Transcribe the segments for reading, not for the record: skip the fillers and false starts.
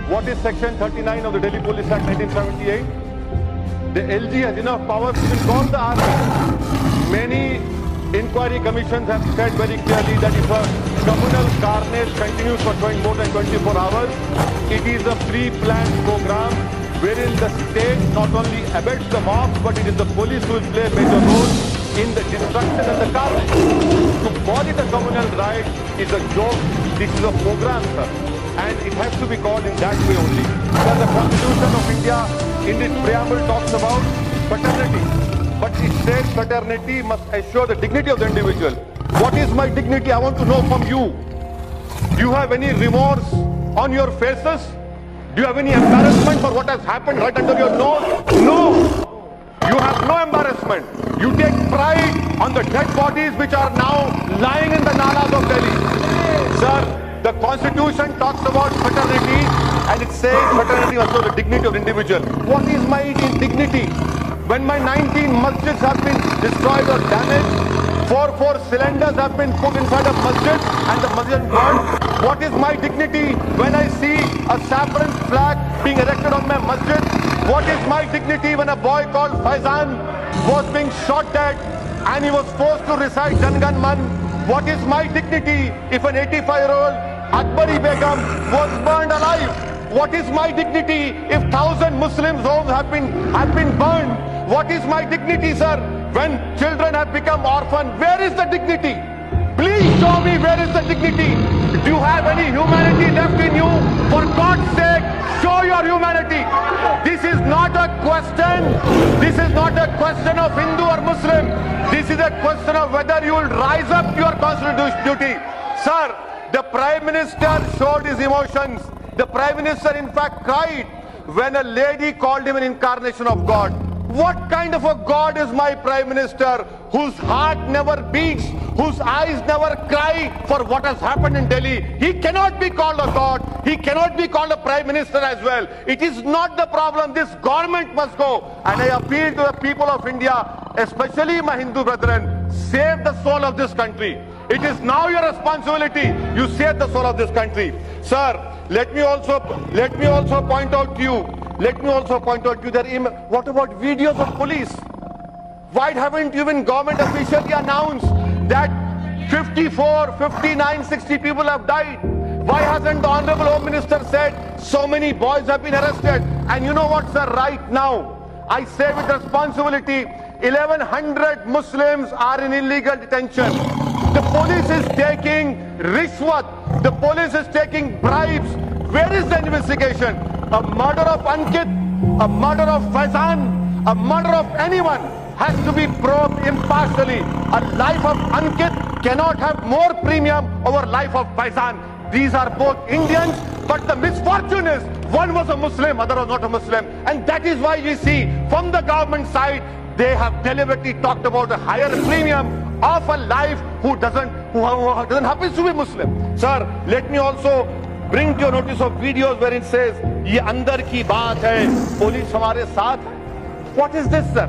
What is Section 39 of the Delhi Police Act 1978? The LG has enough powers to call the army. Many inquiry commissions have said very clearly that if a communal carnage continues for more than 24 hours, it is a pre-planned program wherein the state not only abets the mobs, but it is the police who will play a major role in the destruction and the carnage. To call it a communal riot is a joke. This is a program, sir. And it has to be called in that way only. Because the Constitution of India, in its preamble, talks about fraternity. But it says fraternity must assure the dignity of the individual. What is my dignity? I want to know from you. Do you have any remorse on your faces? Do you have any embarrassment for what has happened right under your nose? No. You have no embarrassment. You take pride on the dead bodies which are now lying in the nalas of Delhi. Sir, the Constitution talks about fraternity and it says fraternity must show the dignity of the individual. What is my dignity? When my 19 masjids have been destroyed or damaged, 4 cylinders have been put inside a masjid and the masjid burned. What is my dignity when I see a saffron flag being erected on my masjid? What is my dignity when a boy called Faizan was being shot dead and he was forced to recite Jan Gan Man? What is my dignity if an 85-year-old Akbari Begum was burned alive? What is my dignity if 1,000 Muslims' homes have been burned? What is my dignity, sir, when children have become orphaned? Where is the dignity? Please show me where is the dignity. Do you have any humanity left in you? For God's sake, show your humanity. This is not a question. This is not a question of Hindu or Muslim. This is a question of whether you will rise up to your constitutional duty. Sir, the Prime Minister showed his emotions. The Prime Minister in fact cried when a lady called him an incarnation of God. What kind of a God is my Prime Minister, whose heart never beats, whose eyes never cry for what has happened in Delhi? He cannot be called a God. He cannot be called a Prime Minister as well. It is not the problem. This government must go. And I appeal to the people of India, especially my Hindu brethren, save the soul of this country. It is now your responsibility. You save the soul of this country. Sir, let me also point out to you. That what about videos of police? Why haven't you even government officially announced that 54, 59, 60 people have died? Why hasn't the Honorable Home Minister said so many boys have been arrested? And you know what, sir, right now, I say with responsibility, 1,100 Muslims are in illegal detention. The police is taking rishwat. The police is taking bribes. Where is the investigation? A murder of Ankit, a murder of Faizan, a murder of anyone has to be probed impartially. A life of Ankit cannot have more premium over life of Faizan. These are both Indians, but the misfortune is one was a Muslim, other was not a Muslim. And that is why we see from the government side, they have deliberately talked about a higher premium of a life who doesn't happen to be Muslim. Sir, let me also bring to your notice of videos where it says, "Ye andar ki baat hai, police hamare saath." What is this, sir?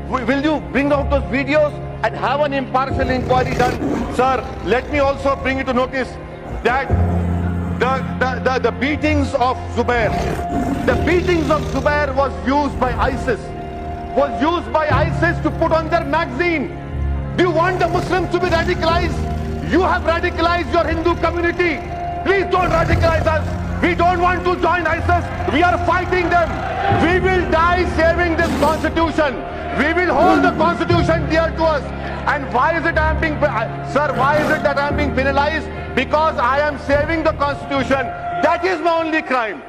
Will you bring out those videos and have an impartial inquiry done? Sir, let me also bring you to notice that the beatings of Zubair, was used by ISIS to put on their magazine. Do you want the Muslims to be radicalized? You have radicalized your Hindu community. Please don't radicalize us. We don't want to join ISIS. We are fighting them. We will die saving this constitution. We will hold the constitution dear to us. And why is it that I am being penalized? Because I am saving the constitution. That is my only crime.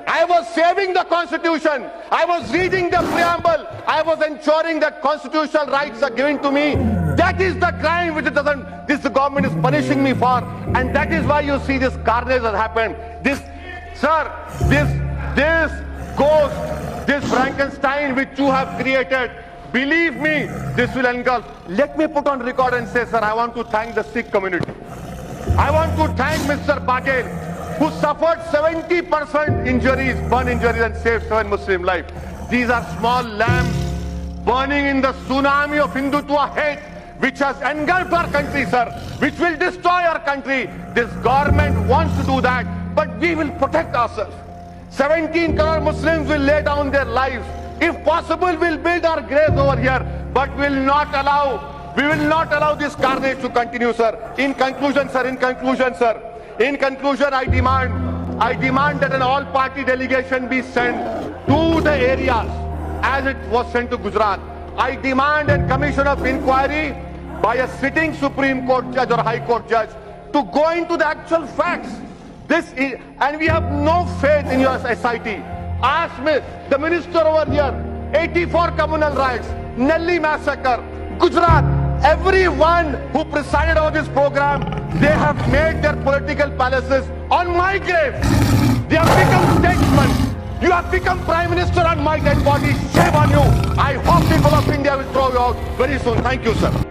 I was saving the constitution. I was reading the preamble. I was ensuring that constitutional rights are given to me. That is the crime which this government is punishing me for. And that is why you see this carnage has happened. This ghost, this Frankenstein which you have created, believe me, this will engulf. Let me put on record and say, sir, I want to thank the Sikh community. I want to thank Mr. Patel, who suffered 70% injuries, burn injuries, and saved 7 Muslim lives. These are small lambs burning in the tsunami of Hindutva hate, which has engulfed our country, sir, which will destroy our country. This government wants to do that, but we will protect ourselves. 17 crore Muslims will lay down their lives. If possible, we'll build our graves over here, but we will not allow this carnage to continue, sir. In conclusion, I demand that an all-party delegation be sent to the areas as it was sent to Gujarat. I demand a commission of inquiry by a sitting Supreme Court judge or High Court judge to go into the actual facts. And we have no faith in your SIT. Ask me, the minister over here, 84 communal riots, Nelly massacre, Gujarat, everyone who presided over this program, they have made their political palaces on my grave. They have become statesmen. You have become Prime Minister on my dead body. Shame on you. I hope people of India will throw you out very soon. Thank you, sir.